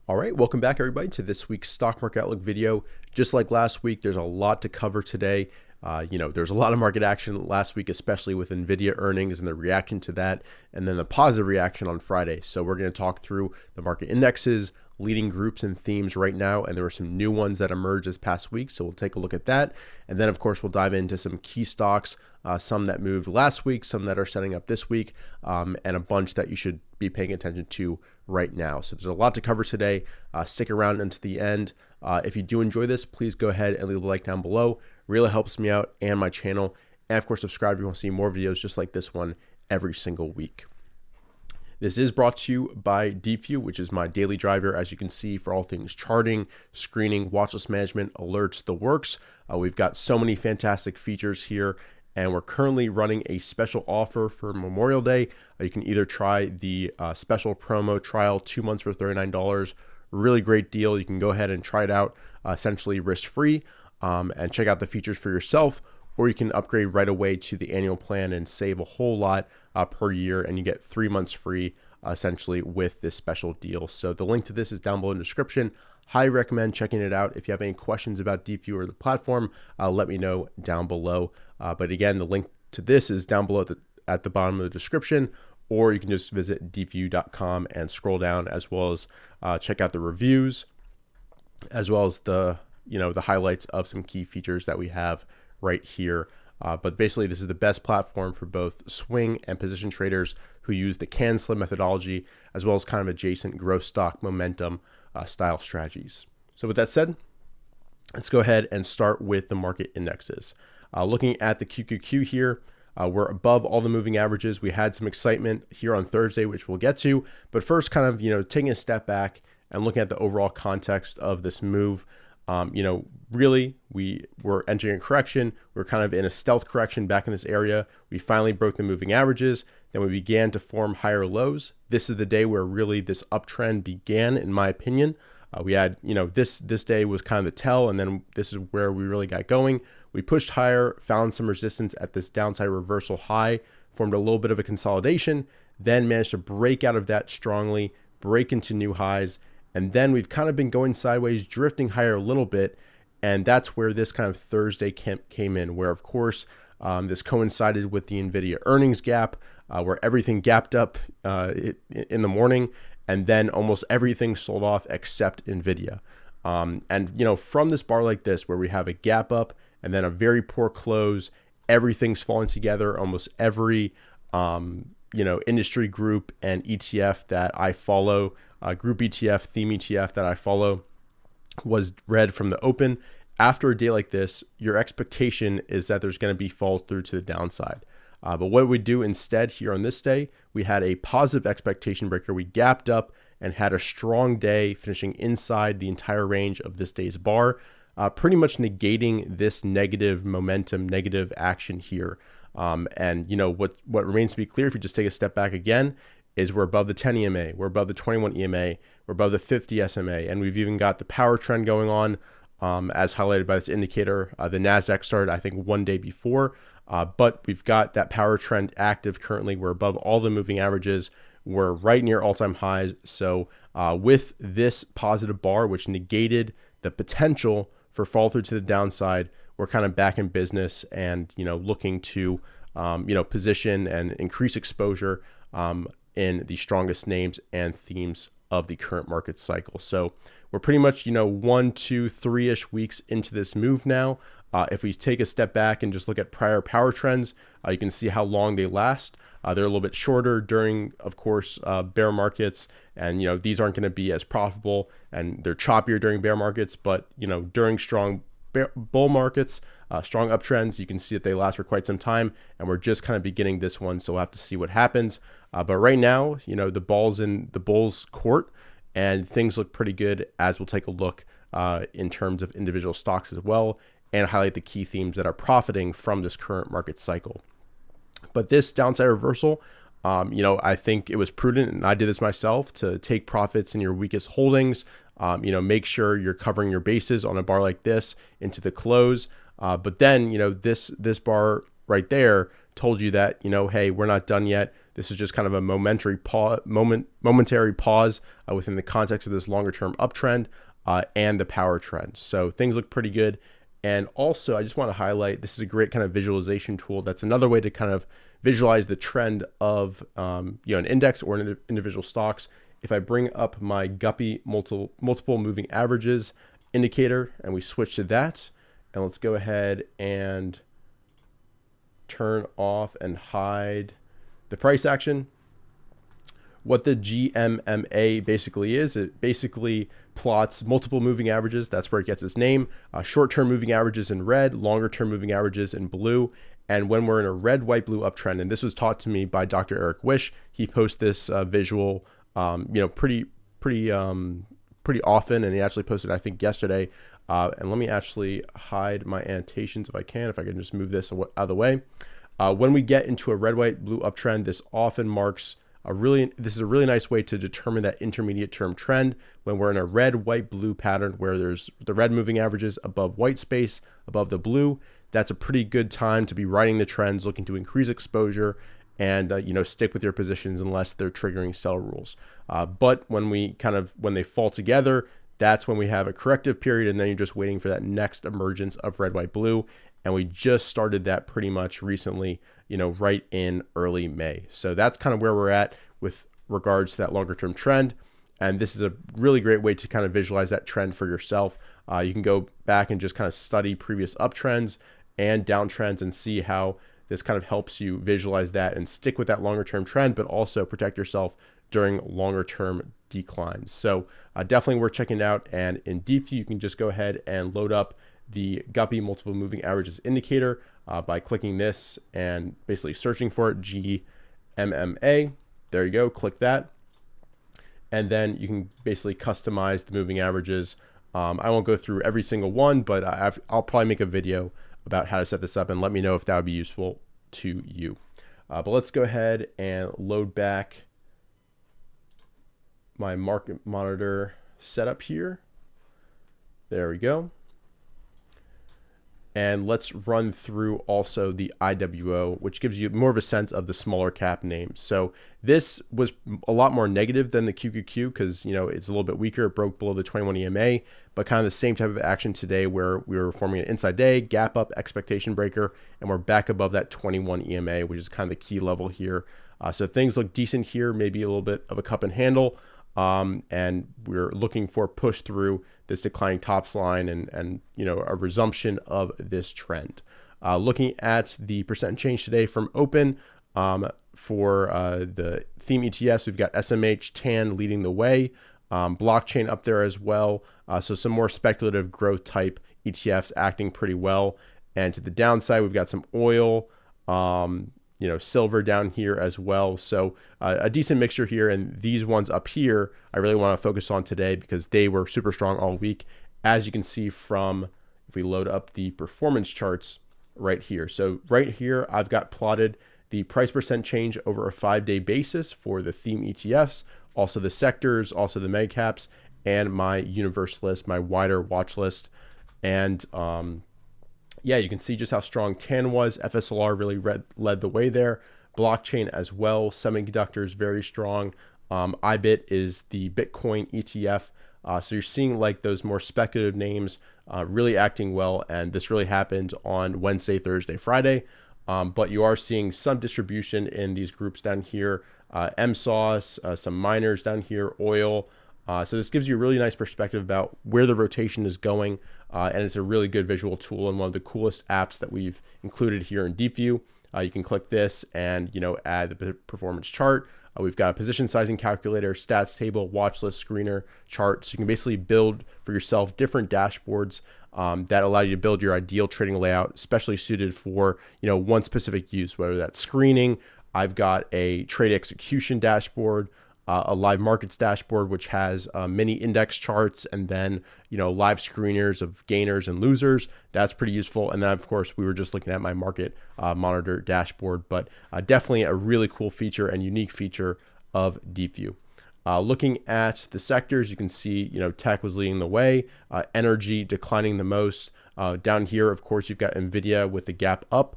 All right, welcome back everybody to this week's Stock Market Outlook video. Just like last week, there's a lot to cover today. There's a lot of market action last week, especially with NVIDIA earnings and the reaction to that, and then the positive reaction on Friday. So we're going to talk through the market indexes, leading groups and themes right now, and there were some new ones that emerged this past week, so we'll take a look at that. And then, of course, we'll dive into some key stocks, some that moved last week, some that are setting up this week, and a bunch that you should be paying attention to right now. So there's a lot to cover today. Stick around until the end. If you do enjoy this, please go ahead and leave a like down below. Really helps me out and my channel. And of course, subscribe if you want to see more videos just like this one every single week. This is brought to you by DeepView, which is my daily driver, as you can see, for all things charting, screening, watchlist management, alerts, the works. We've got so many fantastic features here, and we're currently running a special offer for Memorial Day. You can either try the special promo trial, 2 months for $39. Really great deal. You can go ahead and try it out, essentially risk-free, and check out the features for yourself, or you can upgrade right away to the annual plan and save a whole lot per year, and you get 3 months free essentially with this special deal. So the link to this is down below in the description. Highly recommend checking it out. If you have any questions about DeepView or the platform, let me know down below. But again, the link to this is down below at the bottom of the description, or you can just visit deepview.com and scroll down, as well as check out the reviews, as well as the highlights of some key features that we have right here. But basically, this is the best platform for both swing and position traders who use the CAN-SLIM methodology, as well as kind of adjacent growth stock momentum style strategies. So with that said, let's go ahead and start with the market indexes. Looking at the QQQ here, we're above all the moving averages. We had some excitement here on Thursday, which we'll get to. But first, kind of taking a step back and looking at the overall context of this move. Really, we were entering a correction. We're kind of in a stealth correction back in this area. We finally broke the moving averages. Then we began to form higher lows. This is the day where really this uptrend began, in my opinion. We had, this day was kind of the tell, and then this is where we really got going. We pushed higher, found some resistance at this downside reversal high, formed a little bit of a consolidation, then managed to break out of that strongly, break into new highs. And then we've kind of been going sideways, drifting higher a little bit. And that's where this kind of Thursday came in, where, of course, this coincided with the NVIDIA earnings gap, where everything gapped up in the morning. And then almost everything sold off except NVIDIA. From this bar like this, where we have a gap up and then a very poor close, everything's falling together. Almost every industry group and ETF that I follow, group ETF, theme ETF that I follow, was red from the open. After a day like this, your expectation is that there's going to be fall through to the downside. But what we do instead here on this day, we had a positive expectation breaker. We gapped up and had a strong day, finishing inside the entire range of this day's bar, pretty much negating this negative momentum, negative action here. What remains to be clear, if you just take a step back again, is we're above the 10 EMA, we're above the 21 EMA, we're above the 50 SMA, and we've even got the power trend going on, as highlighted by this indicator. The NASDAQ started, I think, one day before, but we've got that power trend active currently. We're above all the moving averages. We're right near all-time highs. So with this positive bar, which negated the potential for fall through to the downside, we're kind of back in business and, looking to, position and increase exposure in the strongest names and themes of the current market cycle. So we're pretty much, 1, 2, 3-ish weeks into this move now. If we take a step back and just look at prior power trends, you can see how long they last. They're a little bit shorter during, of course, bear markets, and these aren't going to be as profitable, and they're choppier during bear markets. But during strong bull markets, strong uptrends, you can see that they last for quite some time, and we're just kind of beginning this one, so we'll have to see what happens. But right now, the ball's in the bull's court, and things look pretty good, as we'll take a look in terms of individual stocks as well, and highlight the key themes that are profiting from this current market cycle. But this downside reversal, I think it was prudent, and I did this myself, to take profits in your weakest holdings. Make sure you're covering your bases on a bar like this into the close. But then, this bar right there told you that, hey, we're not done yet. This is just kind of a momentary pause within the context of this longer term uptrend and the power trend. So things look pretty good. And also, I just want to highlight, this is a great kind of visualization tool. That's another way to kind of visualize the trend of an index or an individual stocks. If I bring up my Guppy multiple moving averages indicator and we switch to that, and let's go ahead and turn off and hide the price action. What the GMMA basically is, it basically plots multiple moving averages. That's where it gets its name. Short-term moving averages in red, longer-term moving averages in blue. And when we're in a red, white, blue uptrend, and this was taught to me by Dr. Eric Wish, he posts this visual, pretty often, and he actually posted, I think, yesterday. And let me actually hide my annotations if I can just move this out of the way. When we get into a red, white, blue uptrend, this often marks this is a really nice way to determine that intermediate term trend when we're in a red, white, blue pattern where there's the red moving averages above white space, above the blue. That's a pretty good time to be riding the trends, looking to increase exposure and stick with your positions unless they're triggering sell rules. But when they fall together, that's when we have a corrective period, and then you're just waiting for that next emergence of red, white, blue. And we just started that pretty much recently, right in early May. So that's kind of where we're at with regards to that longer term trend. And this is a really great way to kind of visualize that trend for yourself. You can go back and just kind of study previous uptrends and downtrends and see how this kind of helps you visualize that and stick with that longer term trend, but also protect yourself during longer term declines. So definitely worth checking out. And in deep view, you can just go ahead and load up the Guppy multiple moving averages indicator by clicking this and basically searching for it, GMMA. There you go, click that. And then you can basically customize the moving averages. I won't go through every single one, but I'll probably make a video about how to set this up, and let me know if that would be useful to you. But let's go ahead and load back my market monitor setup here. There we go. And let's run through also the IWO, which gives you more of a sense of the smaller cap names. So this was a lot more negative than the QQQ because, it's a little bit weaker. It broke below the 21 EMA, but kind of the same type of action today where we were forming an inside day, gap up, expectation breaker, and we're back above that 21 EMA, which is kind of the key level here. So things look decent here, maybe a little bit of a cup and handle. And we're looking for push through this declining tops line and a resumption of this trend. Looking at the percent change today from open for the theme ETFs, we've got SMH, TAN leading the way, blockchain up there as well. So some more speculative growth type ETFs acting pretty well. And to the downside, we've got some oil, silver down here as well. So a decent mixture here. And these ones up here, I really want to focus on today because they were super strong all week. As you can see from, if we load up the performance charts right here. So right here, I've got plotted the price percent change over a 5-day basis for the theme ETFs, also the sectors, also the mega caps, and my universe list, my wider watch list. And yeah, you can see just how strong TAN was. FSLR really led the way there. Blockchain as well. Semiconductors very strong. IBIT is the Bitcoin ETF. So you're seeing like those more speculative names really acting well. And this really happened on Wednesday, Thursday, Friday. But you are seeing some distribution in these groups down here. MSauce, some miners down here, oil. So this gives you a really nice perspective about where the rotation is going. And it's a really good visual tool and one of the coolest apps that we've included here in Deep View. You can click this and, add the performance chart. We've got a position sizing calculator, stats table, watch list screener chart. So you can basically build for yourself different dashboards that allow you to build your ideal trading layout, especially suited for, one specific use, whether that's screening. I've got a trade execution dashboard, a live markets dashboard, which has mini index charts, and then, live screeners of gainers and losers. That's pretty useful. And then, of course, we were just looking at my market monitor dashboard, but definitely a really cool feature and unique feature of Deep View. Looking at the sectors, you can see, tech was leading the way, energy declining the most. Down here, of course, you've got NVDA with the gap up,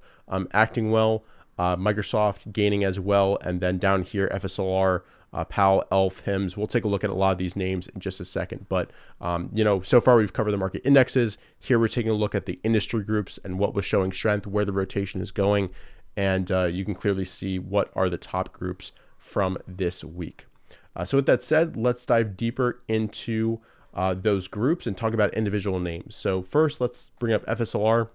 acting well. Microsoft gaining as well. And then down here, FSLR, Powell, ELF, HIMS. We'll take a look at a lot of these names in just a second. But, so far we've covered the market indexes. Here we're taking a look at the industry groups and what was showing strength, where the rotation is going. And you can clearly see what are the top groups from this week. So with that said, let's dive deeper into those groups and talk about individual names. So first, let's bring up FSLR.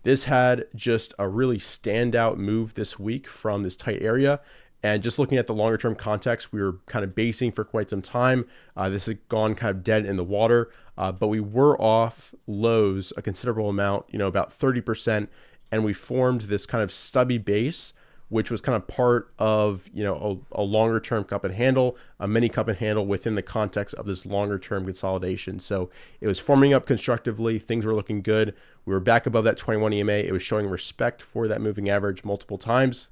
This had just a really standout move this week from this tight area. And just looking at the longer term context, we were kind of basing for quite some time. This had gone kind of dead in the water, but we were off lows a considerable amount, about 30%. And we formed this kind of stubby base, which was kind of part of, a longer term cup and handle, a mini cup and handle within the context of this longer term consolidation. So it was forming up constructively. Things were looking good. We were back above that 21 EMA. It was showing respect for that moving average multiple times.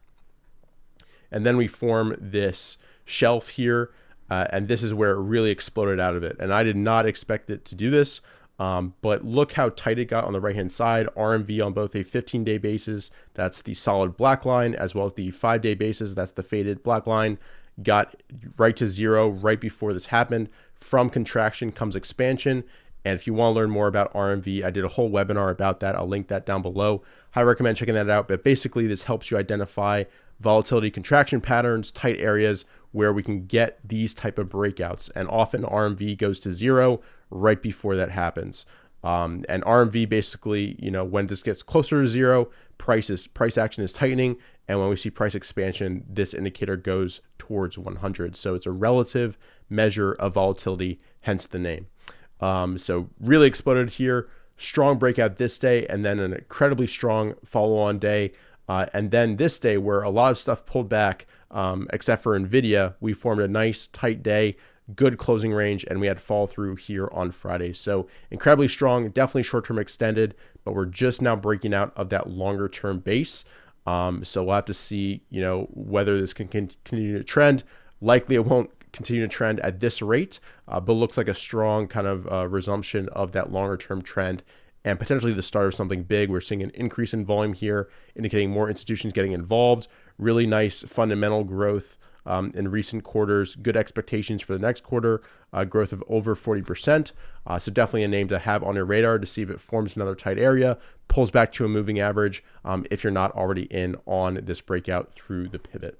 And then we form this shelf here. And this is where it really exploded out of it. And I did not expect it to do this. But look how tight it got on the right-hand side. RMV on both a 15-day basis, that's the solid black line, as well as the 5-day basis, that's the faded black line, got right to zero right before this happened. From contraction comes expansion. And if you want to learn more about RMV, I did a whole webinar about that. I'll link that down below. I recommend checking that out. But basically, this helps you identify volatility contraction patterns, tight areas where we can get these type of breakouts. And often RMV goes to zero right before that happens. And RMV basically, when this gets closer to zero, price action is tightening. And when we see price expansion, this indicator goes towards 100. So it's a relative measure of volatility, hence the name. So really exploded here, strong breakout this day, and then an incredibly strong follow-on day. And then this day where a lot of stuff pulled back, except for NVIDIA, we formed a nice tight day, good closing range, and we had fall through here on Friday. So incredibly strong, definitely short-term extended, but we're just now breaking out of that longer-term base. So we'll have to see, whether this can continue to trend. Likely it won't continue to trend at this rate, but looks like a strong kind of resumption of that longer-term trend and potentially the start of something big. We're seeing an increase in volume here, indicating more institutions getting involved. Really nice fundamental growth in recent quarters. Good expectations for the next quarter, growth of over 40%. So definitely a name to have on your radar to see if it forms another tight area, pulls back to a moving average if you're not already in on this breakout through the pivot.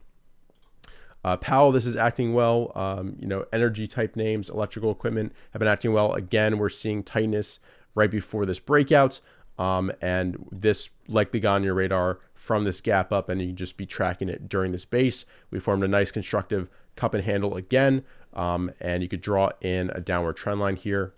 Powell, this is acting well. Energy type names, electrical equipment have been acting well. Again, we're seeing tightness right before this breakout. And this likely got on your radar from this gap up, and you can just be tracking it during this base. We formed a nice constructive cup and handle again, and you could draw in a downward trend line here.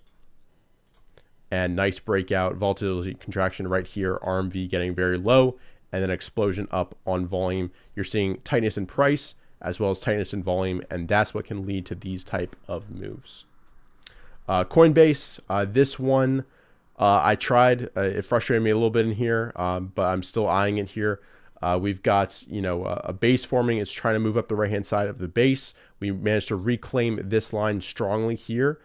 And nice breakout, volatility contraction right here, RMV getting very low, and then explosion up on volume. You're seeing tightness in price as well as tightness in volume, and that's what can lead to these type of moves. Coinbase, this one, I tried. It frustrated me a little bit in here, but I'm still eyeing it here. We've got, a base forming. It's trying to move up the right-hand side of the base. We managed to reclaim this line strongly here.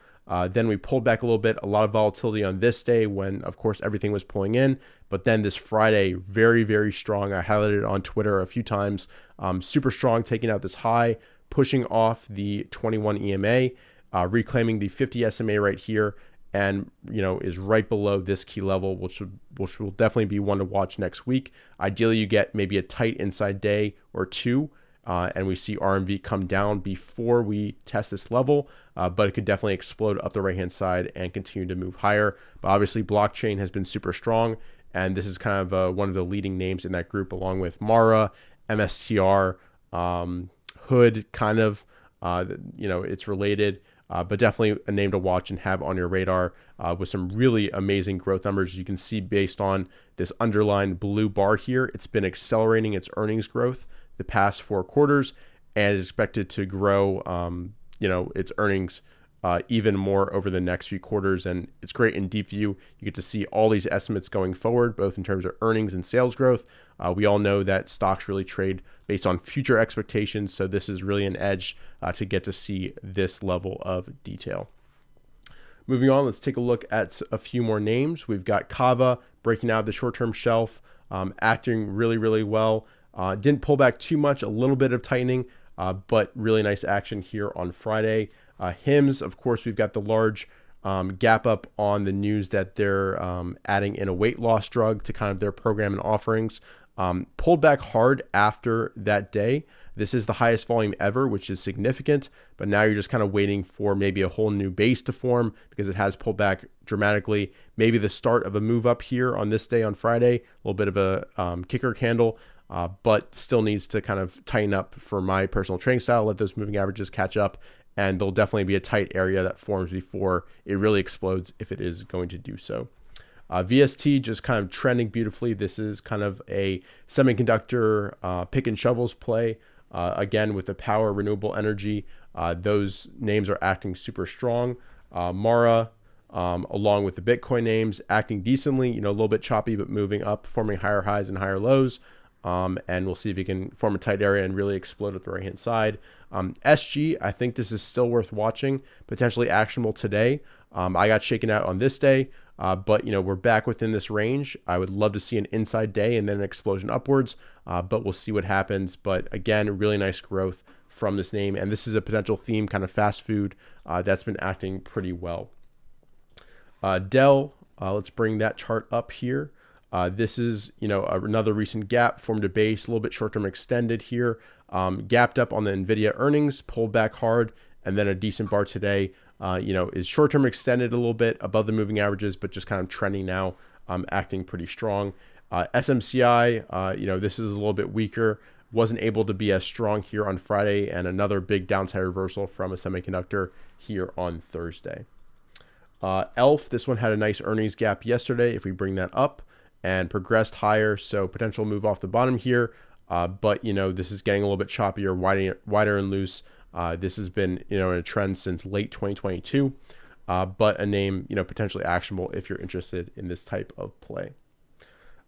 Then we pulled back a little bit. A lot of volatility on this day when, of course, everything was pulling in. But then this Friday, very, very strong. I highlighted it on Twitter a few times. Super strong, taking out this high, pushing off the 21 EMA, reclaiming the 50 SMA right here, and is right below this key level, which will definitely be one to watch next week. Ideally, you get maybe a tight inside day or two, and we see RMV come down before we test this level, but it could definitely explode up the right-hand side and continue to move higher. But obviously, blockchain has been super strong, and this is kind of one of the leading names in that group, along with Mara, MSTR, Hood, kind of, it's related. But definitely a name to watch and have on your radar with some really amazing growth numbers. You can see based on this underlined blue bar here, it's been accelerating its earnings growth the past 4 quarters and is expected to grow, its earnings even more over the next few quarters. And it's great in deep view. You get to see all these estimates going forward, both in terms of earnings and sales growth. We all know that stocks really trade based on future expectations. So this is really an edge to get to see this level of detail. Moving on, let's take a look at a few more names. We've got Kava breaking out of the short-term shelf, acting really, really well. Didn't pull back too much, a little bit of tightening, but really nice action here on Friday. HIMS, of course, we've got the large gap up on the news that they're adding in a weight loss drug to kind of their program and offerings. Pulled back hard after that day. This is the highest volume ever, which is significant, but now you're just kind of waiting for maybe a whole new base to form because it has pulled back dramatically. Maybe the start of a move up here on this day on Friday, a little bit of a kicker candle, but still needs to kind of tighten up for my personal trading style, let those moving averages catch up, and there'll definitely be a tight area that forms before it really explodes if it is going to do so. VST just kind of trending beautifully. This is kind of a semiconductor pick and shovels play. Again, with the power, renewable energy, those names are acting super strong. Mara, along with the Bitcoin names, acting decently, a little bit choppy, but moving up, forming higher highs and higher lows. And we'll see if you can form a tight area and really explode at the right-hand side. SG, I think this is still worth watching, potentially actionable today. I got shaken out on this day, but we're back within this range. I would love to see an inside day and then an explosion upwards, but we'll see what happens. But again, really nice growth from this name. And this is a potential theme, kind of fast food, that's been acting pretty well. Dell, let's bring that chart up here. This is, another recent gap, formed a base, a little bit short-term extended here, gapped up on the NVIDIA earnings, pulled back hard, and then a decent bar today, is short-term extended a little bit above the moving averages, but just kind of trending now, acting pretty strong. SMCI, this is a little bit weaker, wasn't able to be as strong here on Friday, and another big downside reversal from a semiconductor here on Thursday. ELF, this one had a nice earnings gap yesterday, if we bring that up, and progressed higher, so potential move off the bottom here, but this is getting a little bit choppier, wider and loose. This has been in a trend since late 2022, but a name potentially actionable if you're interested in this type of play.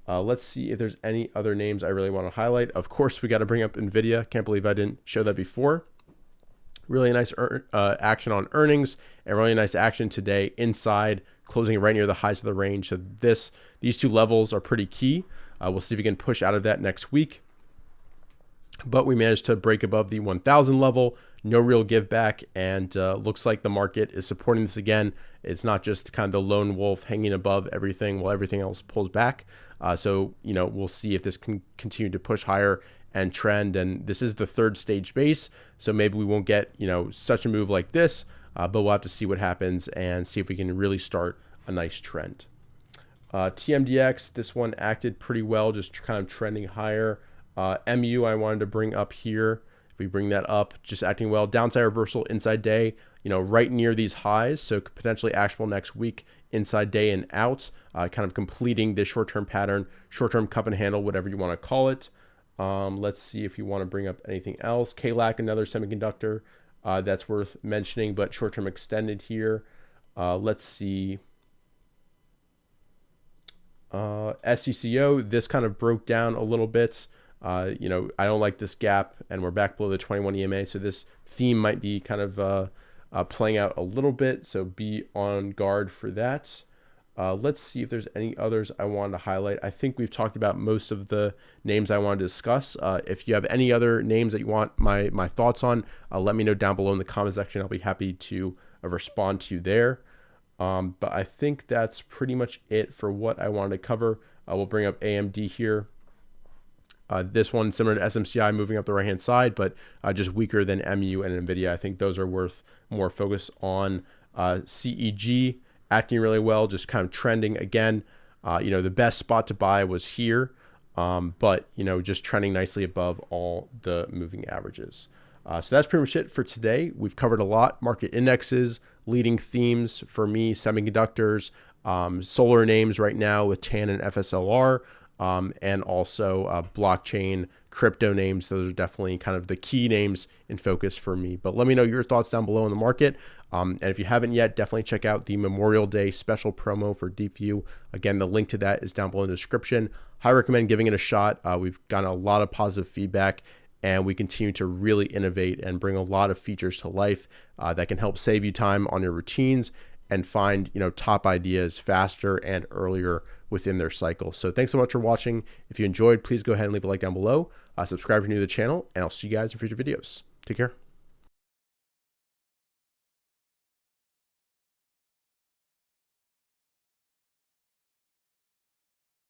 Let's see if there's any other names I really want to highlight. Of course, we got to bring up NVIDIA. Can't believe I didn't show that before. Really nice action on earnings, and really nice action today inside, closing right near the highs of the range. So these two levels are pretty key. We'll see if we can push out of that next week. But we managed to break above the 1,000 level, no real give back, and looks like the market is supporting this again. It's not just kind of the lone wolf hanging above everything while everything else pulls back. So we'll see if this can continue to push higher and trend. And this is the third stage base, so maybe we won't get such a move like this, but we'll have to see what happens and see if we can really start a nice trend. TMDX, this one acted pretty well, just kind of trending higher. MU I wanted to bring up here. If we bring that up, just acting well. Downside reversal inside day, right near these highs, so potentially actionable next week, inside day and out, kind of completing this short-term pattern, short-term cup and handle, whatever you want to call it. Let's see if you want to bring up anything else. KLAC, another semiconductor that's worth mentioning, but short-term extended here. Let's see. SCCO, this kind of broke down a little bit. I don't like this gap, and we're back below the 21 EMA, so this theme might be kind of playing out a little bit, so be on guard for that. Let's see if there's any others I wanted to highlight. I think we've talked about most of the names I wanted to discuss. If you have any other names that you want my thoughts on, let me know down below in the comment section. I'll be happy to respond to you there. But I think that's pretty much it for what I wanted to cover. We'll bring up AMD here. This one similar to SMCI, moving up the right hand side, but just weaker than MU and NVIDIA. I think those are worth more focus on. CEG acting really well, just kind of trending again. The best spot to buy was here, but just trending nicely above all the moving averages. So that's pretty much it for today. We've covered a lot: market indexes, leading themes for me, semiconductors, solar names right now with TAN and FSLR. And also blockchain, crypto names. Those are definitely kind of the key names in focus for me. But let me know your thoughts down below in the market. And if you haven't yet, definitely check out the Memorial Day special promo for DeepView. Again, the link to that is down below in the description. Highly recommend giving it a shot. We've gotten a lot of positive feedback, and we continue to really innovate and bring a lot of features to life that can help save you time on your routines and find, top ideas faster and earlier within their cycle. So thanks so much for watching. If you enjoyed, please go ahead and leave a like down below. Subscribe if you're new to the channel, and I'll see you guys in future videos. Take care.